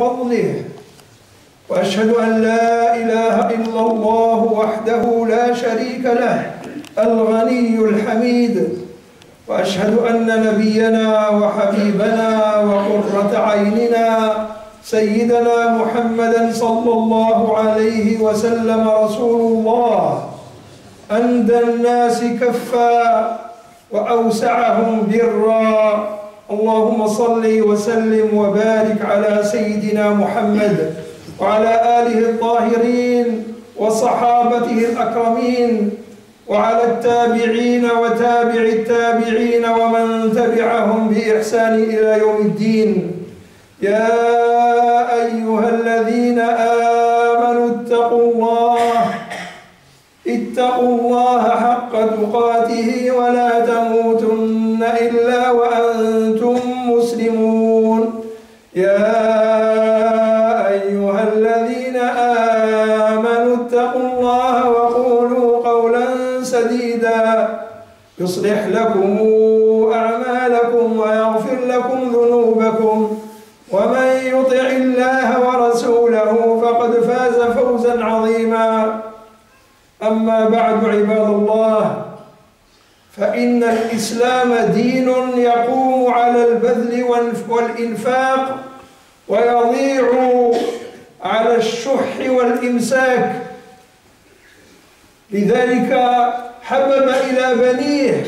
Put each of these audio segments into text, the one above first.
بفضله وأشهد أن لا إله إلا الله وحده لا شريك له الغني الحميد وأشهد أن نبينا وحبيبنا وقرة عيننا سيدنا محمدا صلى الله عليه وسلم رسول الله أندى الناس كفا وأوسعهم برا اللهم صل وسلم وبارك على سيدنا محمد وعلى آله الطاهرين وصحابته الأكرمين وعلى التابعين وتابع التابعين ومن تبعهم بإحسان إلى يوم الدين يا أيها الذين آمنوا اتقوا الله حق تقاته ولا تموتن إلا وأنتم مسلمون يا أيها الذين آمنوا اتقوا الله وقولوا قولا سديدا يصلح لكم أعمالكم ويغفر لكم ذنوبكم ومن يطع الله ورسوله فقد فاز فوزا عظيما أما بعد عباد الله فإن الإسلام دين يقوم على البذل والإنفاق ويضيع على الشح والإمساك لذلك حبب إلى بنيه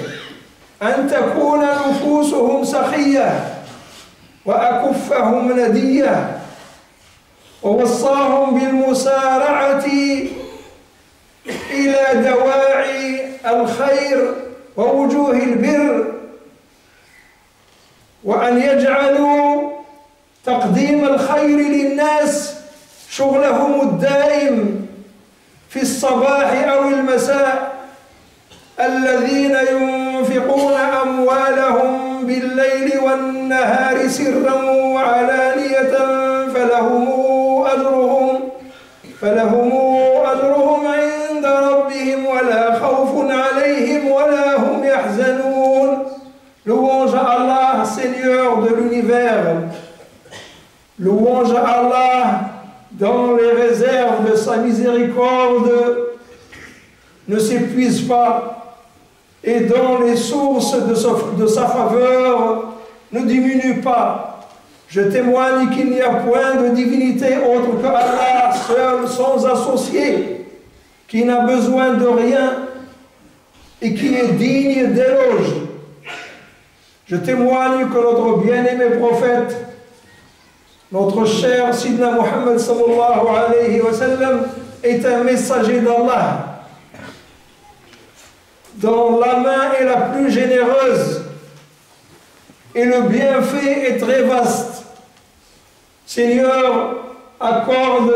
أن تكون نفوسهم سخية وأكفهم ندية ووصاهم بالمسارعة إلى دواعي الخير ووجوه البر وأن يجعلوا تقديم الخير للناس شغلهم الدائم في الصباح أو المساء الذين ينفقون أموالهم بالليل والنهار سرا وعلانية فلهم أجرهم عند ربهم ولا خوف عليهم ولا هم يحزنون. Louange à Allah, Seigneur de l'univers. Louange à Allah dans les réserves de sa miséricorde ne s'épuise pas et dans les sources de sa faveur ne diminue pas. Je témoigne qu'il n'y a point de divinité autre que Allah, seul, sans associé, qui n'a besoin de rien et qui est digne d'éloge. Je témoigne que notre bien-aimé prophète, notre cher Sidna Muhammad sallallahu alayhi wa sallam, est un messager d'Allah, dont la main est la plus généreuse et le bienfait est très vaste. Seigneur, accorde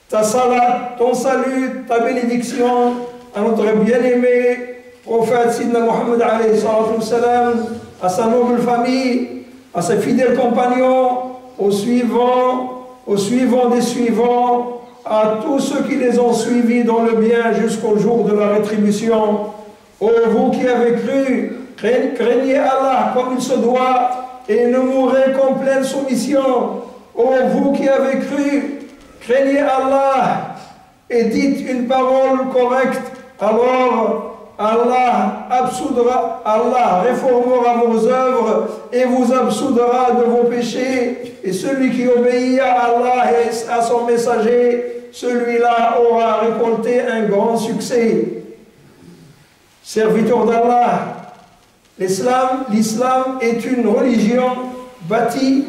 ta salat, ton salut, ta bénédiction à notre bien-aimé prophète Sidna Muhammad alayhi salam, à sa noble famille, à ses fidèles compagnons, aux suivants des suivants, à tous ceux qui les ont suivis dans le bien jusqu'au jour de la rétribution. Ô vous qui avez cru, craignez Allah comme il se doit et ne mourrez qu'en pleine soumission. Ô vous qui avez cru, craignez Allah et dites une parole correcte, alors Allah réformera vos œuvres et vous absoudra de vos péchés. Et celui qui obéit à Allah et à son messager, celui-là aura récolté un grand succès. Serviteur d'Allah, l'islam est une religion bâtie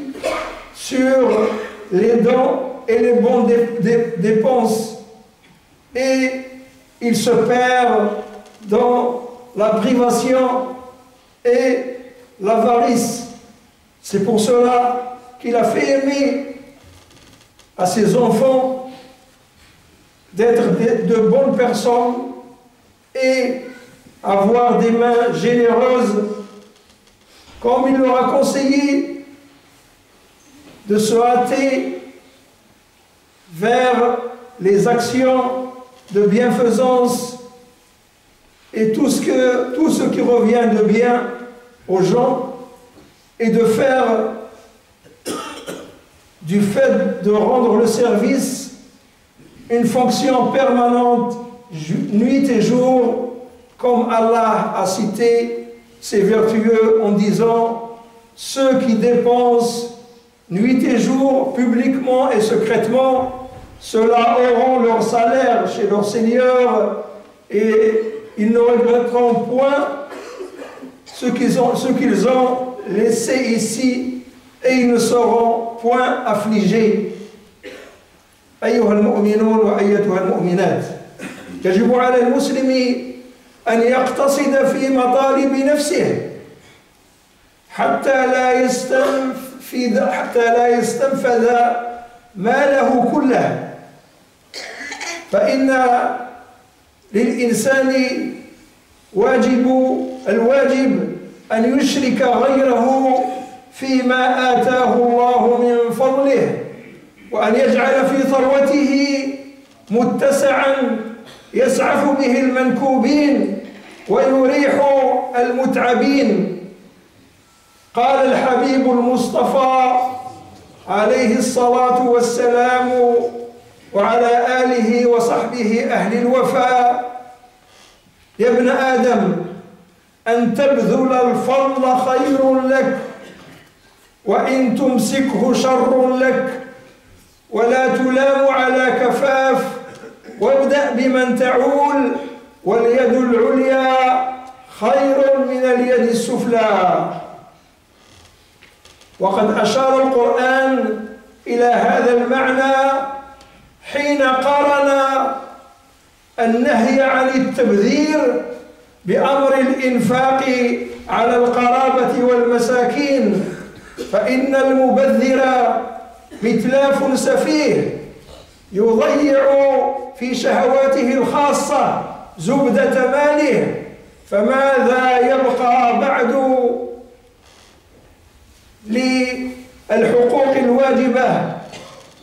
sur les dons et les bonnes dépenses. Et il se perd dans la privation et l'avarice. C'est pour cela qu'il a fait aimer à ses enfants d'être de bonnes personnes et avoir des mains généreuses, comme il leur a conseillé de se hâter vers les actions de bienfaisance et tout ce qui revient de bien aux gens, et de faire du fait de rendre le service une fonction permanente, nuit et jour, comme Allah a cité ces vertueux en disant « Ceux qui dépensent nuit et jour, publiquement et secrètement, ceux-là auront leur salaire chez leur Seigneur et ils ne regretteront point ce qu'ils ont laissé ici et ils ne seront point affligés. » أيها المؤمنون وأيتها المؤمنات، يجب على المسلم أن يقتصد في مطالب نفسه حتى لا يستنفذ ماله كله، فإن للإنسان الواجب أن يشرك غيره فيما آتاه الله من فضله، وأن يجعل في ثروته متسعا يسعف به المنكوبين ويريح المتعبين. قال الحبيب المصطفى عليه الصلاة والسلام وعلى آله وصحبه أهل الوفاء: يا ابن آدم، أن تبذل الفضل خير لك، وإن تمسكه شر لك، ولا تلام على كفاف، وابدأ بمن تعول، واليد العليا خير من اليد السفلى. وقد أشار القرآن إلى هذا المعنى حين قارن النهي عن التبذير بأمر الإنفاق على القرابة والمساكين، فإن المبذر متلاف سفيه يضيع في شهواته الخاصة زبدة ماله، فماذا يبقى بعد للحقوق الواجبة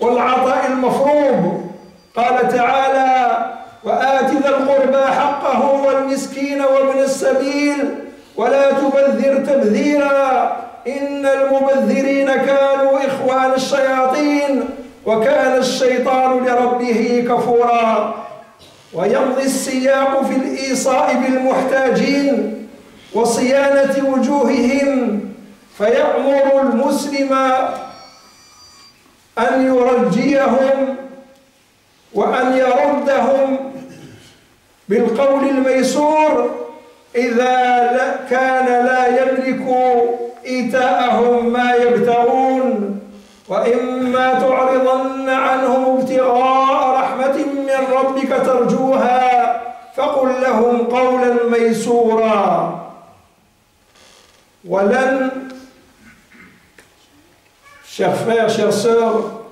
والعطاء المفروض؟ قال تعالى: وآت ذا القربى حقه والمسكين وابن السبيل ولا تبذر تبذيرا إن المبذرين كانوا إخوان الشياطين وكان الشيطان لربه كفورا. ويمضي السياق في الإيصاء بالمحتاجين وصيانة وجوههم، فيأمر المسلم أن يرجيهم وأن يردهم بالقول الميسور إذا كان لا يملك إيتاءهم ما يبتغون، وإما تعرضن عنهم ابتغاء رحمة من ربك ترجوها فقل لهم قولا ميسورا. ولن، chers frères, chères sœurs,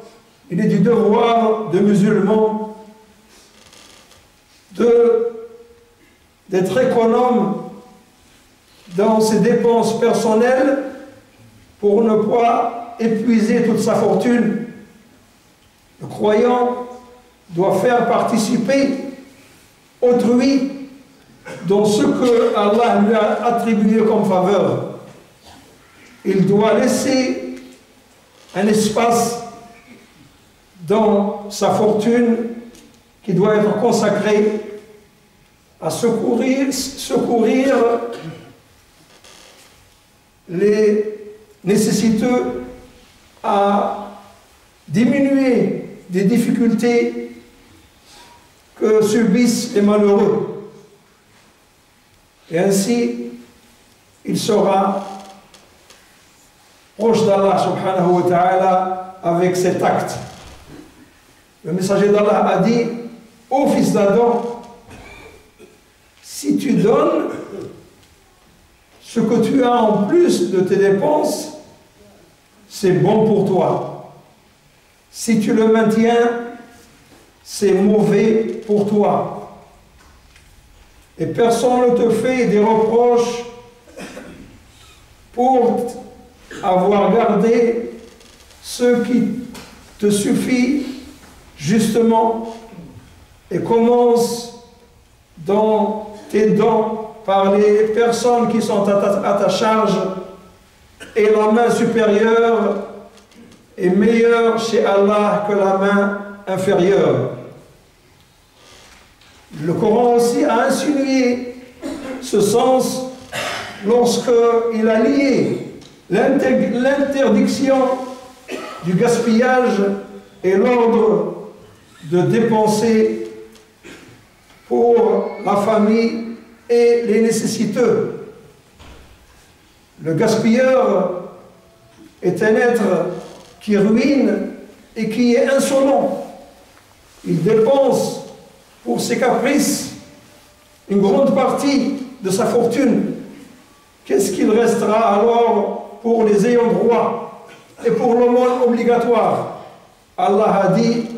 il est du devoir de musulmans d'être économe dans ses dépenses personnelles pour ne pas épuiser toute sa fortune. Le croyant doit faire participer autrui dans ce que Allah lui a attribué comme faveur. Il doit laisser un espace dans sa fortune qui doit être consacré à secourir les nécessiteux, à diminuer des difficultés que subissent les malheureux. Et ainsi, il sera proche d'Allah subhanahu wa ta'ala avec cet acte. Le messager d'Allah a dit: ô fils d'Adam, si tu donnes ce que tu as en plus de tes dépenses, c'est bon pour toi. Si tu le maintiens, c'est mauvais pour toi. Et personne ne te fait des reproches pour avoir gardé ce qui te suffit justement, et commence dans tes dons par les personnes qui sont à ta charge, et la main supérieure est meilleure chez Allah que la main inférieure. Le Coran aussi a insinué ce sens lorsqu'il a lié l'interdiction du gaspillage et l'ordre de dépenser pour la famille et les nécessiteux. Le gaspilleur est un être qui ruine et qui est insolent. Il dépense pour ses caprices une grande partie de sa fortune. Qu'est-ce qu'il restera alors pour les ayants droit et pour l'aumône obligatoire? Allah a dit: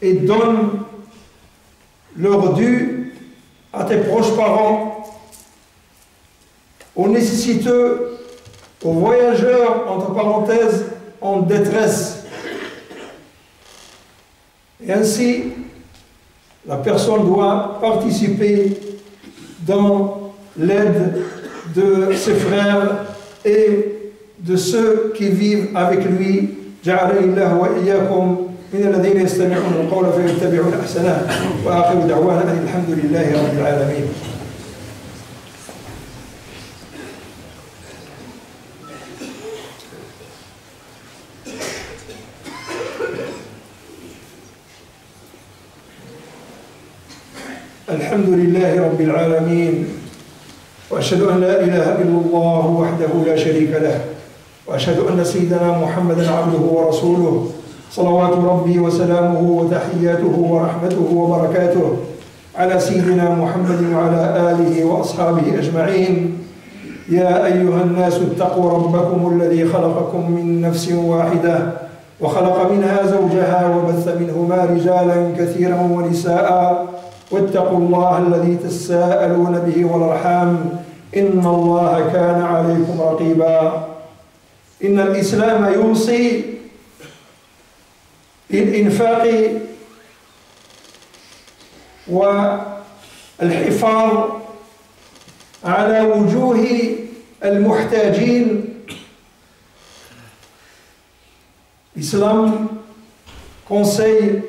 et donne leur dû à tes proches parents, aux nécessiteux, aux voyageurs, entre parenthèses, en détresse. Et ainsi, la personne doit participer dans l'aide de ses frères et de ceux qui vivent avec lui. جعلني الله وإياكم من الذين يستمعون القول فيتبعون أحسنه وآخر دعوانا أن الحمد لله رب العالمين. الحمد لله رب العالمين وأشهد أن لا إله إلا الله وحده لا شريك له وأشهد أن سيدنا محمدا عبده ورسوله صلوات ربي وسلامه وتحياته ورحمته وبركاته على سيدنا محمد وعلى آله وأصحابه أجمعين. يا أيها الناس اتقوا ربكم الذي خلقكم من نفس واحدة وخلق منها زوجها وبث منهما رجالا كثيرا ونساء واتقوا الله الذي تساءلون به والأرحام إن الله كان عليكم رقيبا. إن الإسلام يوصي بالإنفاق والحفاظ على وجوه المحتاجين. L'islam conseille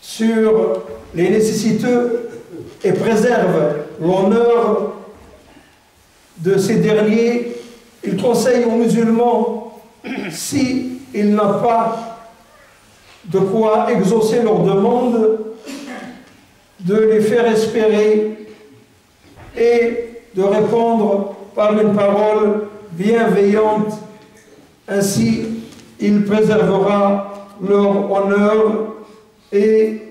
sur les nécessiteux et préserve l'honneur de ces derniers. Il conseille aux musulmans, s'il n'a pas de quoi exaucer leurs demandes, de les faire espérer et de répondre par une parole bienveillante. Ainsi, il préservera leur honneur et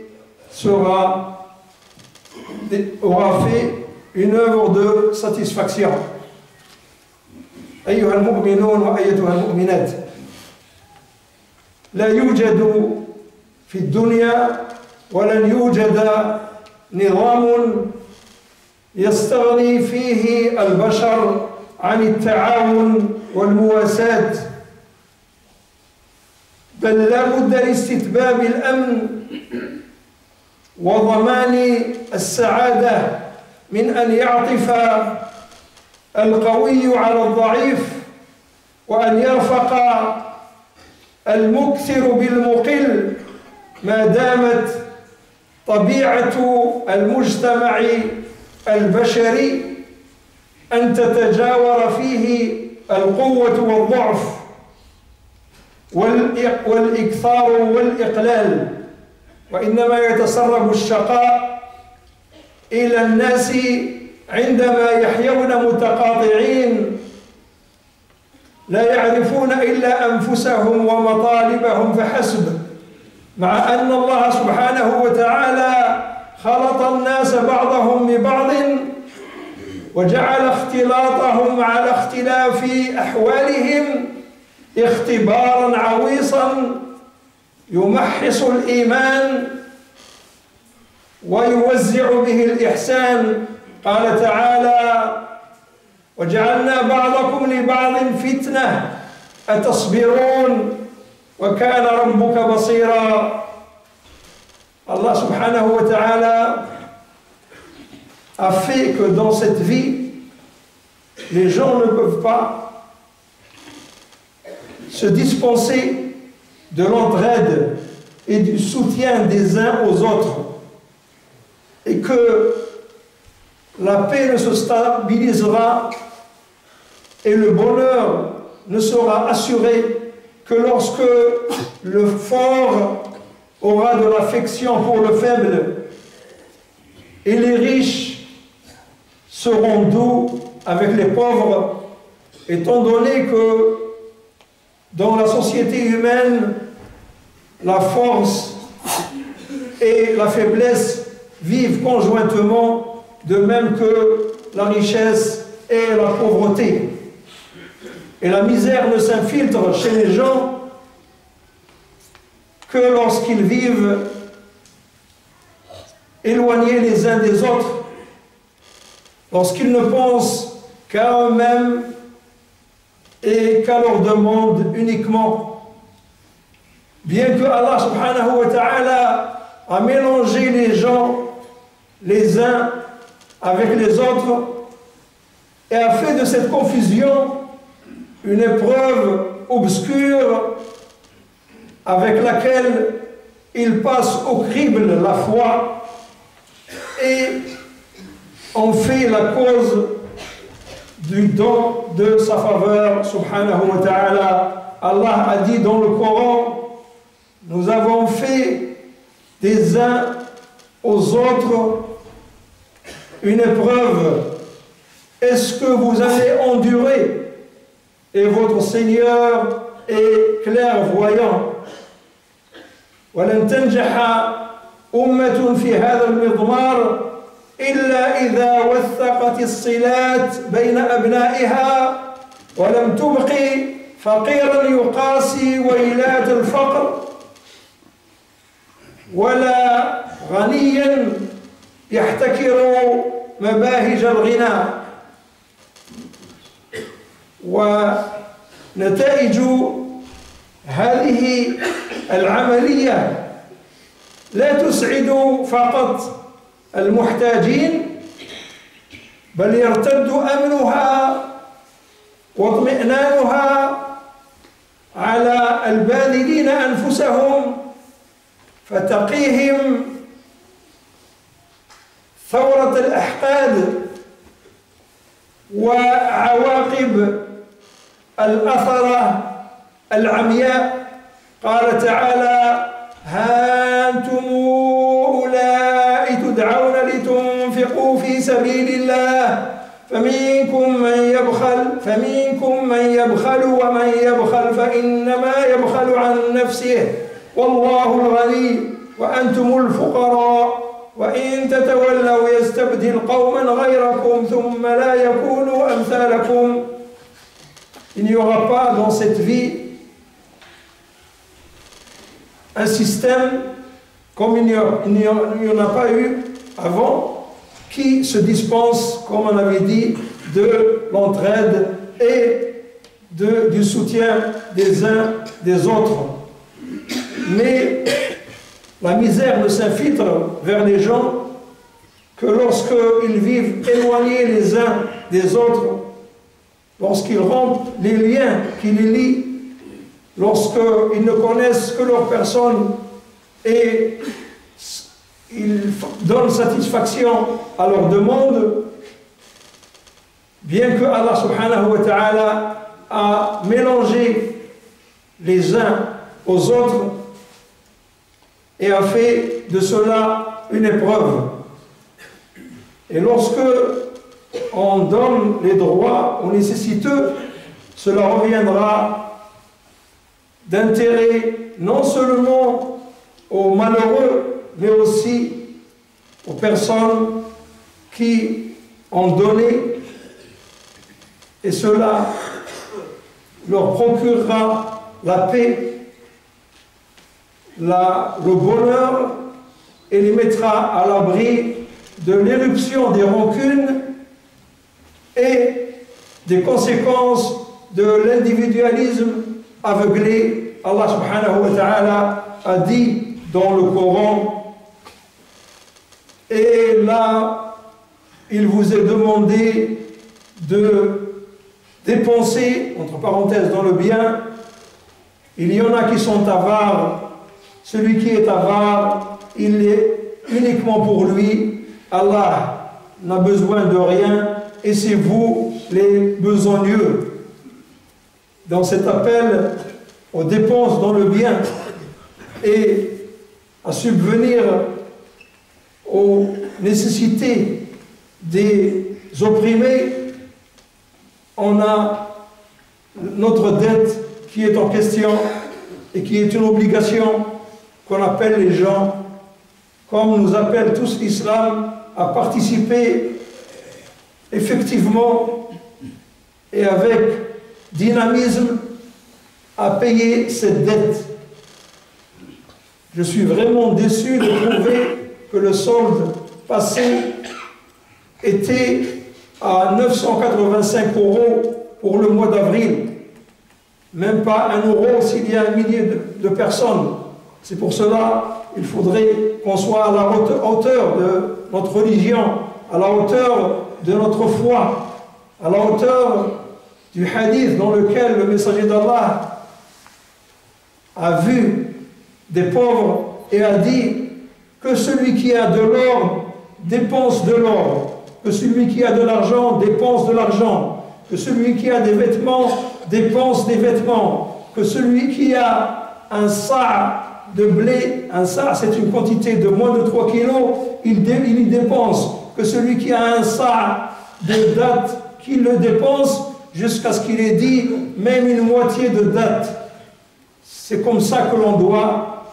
aura fait une œuvre de satisfaction. أيها المؤمنون وأيتها المؤمنات، لا يوجد في الدنيا ولن يوجد نظام يستغني فيه البشر عن التعاون والمواساة، بل لا بد لاستتباب الأمن وضمان السعادة من أن يعطف القوي على الضعيف وأن يرفق المكثر بالمقل، ما دامت طبيعة المجتمع البشري أن تتجاور فيه القوة والضعف والإكثار والإقلال، وإنما يتسرب الشقاء إلى الناس عندما يحيون متقاطعين لا يعرفون إلا أنفسهم ومطالبهم فحسب، مع أن الله سبحانه وتعالى خلط الناس بعضهم ببعض وجعل اختلاطهم على اختلاف أحوالهم اختبارا عويصا يمحص الإيمان ويوزع به الإحسان. قال تعالى: وجعلنا بعضكم لبعض فتنة أتصبرون وكان ربك بصيرا. Allah subhanahu wa ta'ala a fait que dans cette vie, les gens ne peuvent pas se dispenser de l'entraide et du soutien des uns aux autres, et que la paix ne se stabilisera et le bonheur ne sera assuré que lorsque le fort aura de l'affection pour le faible et les riches seront doux avec les pauvres, étant donné que dans la société humaine, la force et la faiblesse vivent conjointement, de même que la richesse et la pauvreté. Et la misère ne s'infiltre chez les gens que lorsqu'ils vivent éloignés les uns des autres, lorsqu'ils ne pensent qu'à eux-mêmes et qu'à leur demande uniquement. Bien que Allah subhanahu wa ta'ala a mélangé les gens les uns avec les autres et a fait de cette confusion une épreuve obscure avec laquelle ils passent au crible la foi et en fait la cause du don de sa faveur subhanahu wa ta'ala. Allah a dit dans le Coran: nous avons fait des uns aux autres une épreuve. Est-ce que vous allez endurer? Et votre Seigneur est clairvoyant. ولن تنجح أمة في هذا المضمار إلا إذا وثقت الصلات بين أبنائها ولم تبق فقيرا يقاسي ويلات الفقر ولا غنيا يحتكر مباهج الغنى. ونتائج هذه العملية لا تسعد فقط المحتاجين، بل يرتد أمنها واطمئنانها على الباذلين أنفسهم، فتقيهم ثورة الأحقاد وعواقب الأثرة العمياء. قال تعالى: ها أنتم أولئك تدعون لتنفقوا في سبيل الله فمنكم من يبخل ومن يبخل فإنما يبخل عن نفسه والله الغني وأنتم الفقراء وإن تتولوا يستبدل قوما غيركم ثم لا يكونوا أمثالكم. Il n'y aura pas dans cette vie un système comme il n'y en a pas eu avant, qui se dispense, comme on avait dit, de l'entraide et du soutien des uns des autres. Mais la misère ne s'infiltre vers les gens que lorsqu'ils vivent éloignés les uns des autres, lorsqu'ils rompent les liens qui les lient, lorsqu'ils ne connaissent que leur personne et ils donnent satisfaction à leurs demandes, bien que Allah subhanahu wa ta'ala a mélangé les uns aux autres et a fait de cela une épreuve. Et lorsque on donne les droits aux nécessiteux, cela reviendra d'intérêt non seulement aux malheureux, mais aussi aux personnes qui ont donné, et cela leur procurera la paix, le bonheur, et les mettra à l'abri de l'éruption des rancunes et des conséquences de l'individualisme aveuglé. Allah subhanahu wa ta'ala a dit dans le Coran: et là il vous est demandé de dépenser, entre parenthèses, dans le bien, Il y en a qui sont avares. Celui qui est avare, il est uniquement pour lui. Allah n'a besoin de rien et c'est vous les besogneux. Dans cet appel aux dépenses dans le bien et à subvenir aux nécessités des opprimés, on a notre dette qui est en question et qui est une obligation qu'on appelle les gens, comme nous appelle tous l'islam, à participer effectivement et avec dynamisme à payer cette dette. Je suis vraiment déçu de trouver que le solde passé était à 985 € pour le mois d'avril. Même pas 1 € s'il y a 1 millier de personnes. C'est pour cela qu'il faudrait qu'on soit à la hauteur de notre religion, à la hauteur de notre foi, à la hauteur du hadith dans lequel le messager d'Allah a vu des pauvres et a dit que celui qui a de l'or dépense de l'or, que celui qui a de l'argent dépense de l'argent, que celui qui a des vêtements dépense des vêtements, que celui qui a un sa' de blé, un sa' c'est une quantité de moins de 3 kilos, il y dépense, que celui qui a un sa' de dattes, qu'il le dépense jusqu'à ce qu'il ait dit même une moitié de dattes. C'est comme ça que l'on doit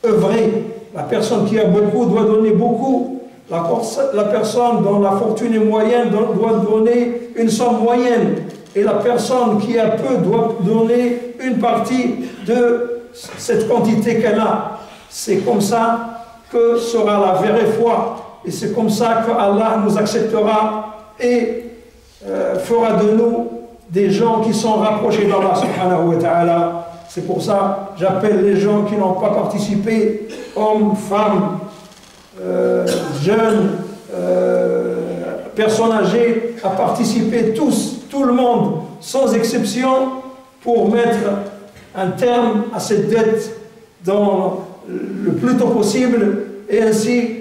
œuvrer. La personne qui a beaucoup doit donner beaucoup. La personne dont la fortune est moyenne doit donner une somme moyenne. Et la personne qui a peu doit donner une partie de cette quantité qu'elle a. C'est comme ça que sera la vraie foi. Et c'est comme ça que Allah nous acceptera et fera de nous des gens qui sont rapprochés d'Allah subhanahu wa ta'ala. C'est pour ça que j'appelle les gens qui n'ont pas participé, hommes, femmes, jeunes, personnes âgées, à participer tous, tout le monde, sans exception, pour mettre un terme à cette dette dans le plus tôt possible, et ainsi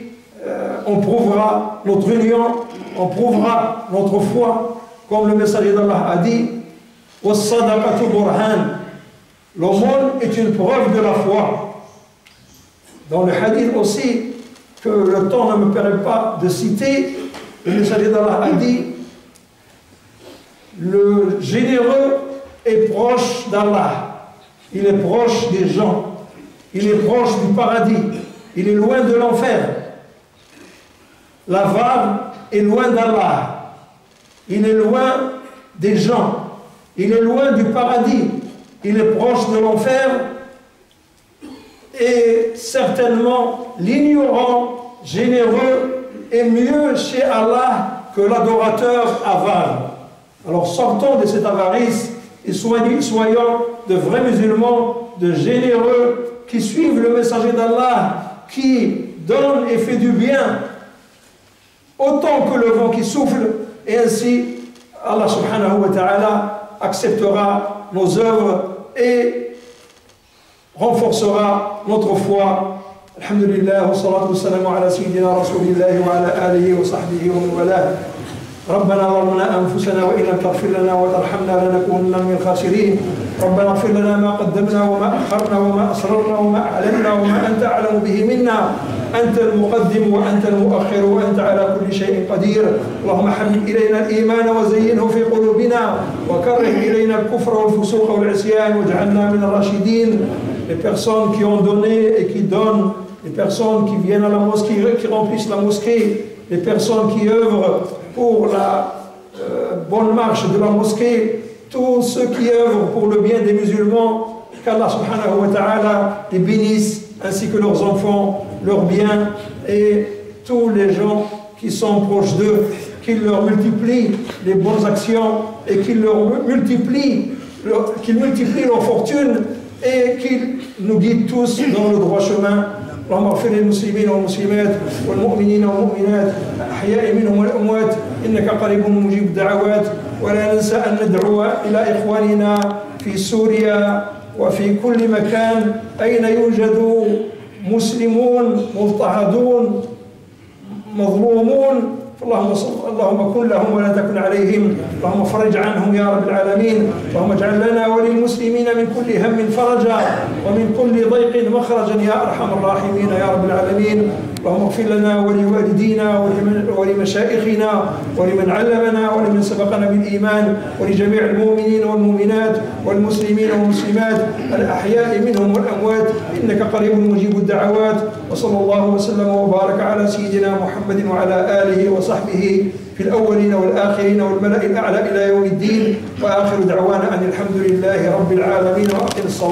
on prouvera notre union, on prouvera notre foi, comme le messager d'Allah a dit, was-sadaqatu burhan. L'aumône est une preuve de la foi. Dans le hadith aussi, que le temps ne me permet pas de citer, le messager d'Allah a dit, le généreux est proche d'Allah, il est proche des gens, il est proche du paradis, il est loin de l'enfer. L'avare est loin d'Allah, il est loin des gens, il est loin du paradis, il est proche de l'enfer. Et certainement l'ignorant généreux est mieux chez Allah que l'adorateur avare. Alors sortons de cette avarice et soyons de vrais musulmans, de généreux, qui suivent le messager d'Allah, qui donne et fait du bien autant que le vent qui souffle, et ainsi Allah subhanahu wa ta'ala acceptera nos œuvres et renforcera notre foi. Alhamdulillah, wa salatu wa salamu ala sayyidina rasulillahi wa ala alihi wa sahbihi wa man walah. ربنا ظلمنا أنفسنا وإن لم تغفر لنا وترحمنا لنكونن من الخاسرين. ربنا اغفر لنا ما قدمنا وما أخرنا وما أسررنا وما أعلنا وما أنت أعلم به منا. أنت المقدم وأنت المؤخر وأنت على كل شيء قدير. اللهم حبب إلينا الإيمان وزينه في قلوبنا وكره إلينا الكفر والفسوق والعصيان واجعلنا من الراشدين. Les personnes qui ont donné et qui donnent, les personnes qui viennent à la mosquée, qui remplissent la mosquée, les personnes qui œuvrent pour la bonne marche de la mosquée, tous ceux qui œuvrent pour le bien des musulmans, qu'Allah subhanahu wa ta'ala les bénisse, ainsi que leurs enfants, leurs biens, et tous les gens qui sont proches d'eux, qu'il leur multiplie les bonnes actions, et qu'il leur multiplie leur fortune, et qu'il nous guide tous dans le droit chemin. اللهم اغفر للمسلمين والمسلمات والمؤمنين والمؤمنات الأحياء منهم والأموات إنك قريب مجيب الدعوات. ولا ننسى أن ندعو إلى إخواننا في سوريا وفي كل مكان أين يوجد مسلمون مضطهدون مظلومون، اللهم كن لهم ولا تكن عليهم، اللهم فرج عنهم يا رب العالمين، اللهم اجعل لنا وللمسلمين من كل هم فرجا ومن كل ضيق مخرجا يا أرحم الراحمين يا رب العالمين. اللهم اغفر لنا ولوالدينا ولمشايخنا ولمن علمنا ولمن سبقنا بالإيمان ولجميع المؤمنين والمؤمنات والمسلمين والمسلمات الأحياء منهم والأموات، إنك قريب مجيب الدعوات. وصلى الله وسلم وبارك على سيدنا محمد وعلى آله وصحبه في الأولين والآخرين والملأ الأعلى إلى يوم الدين، وآخر دعوانا أن الحمد لله رب العالمين، وأقم الصلاة.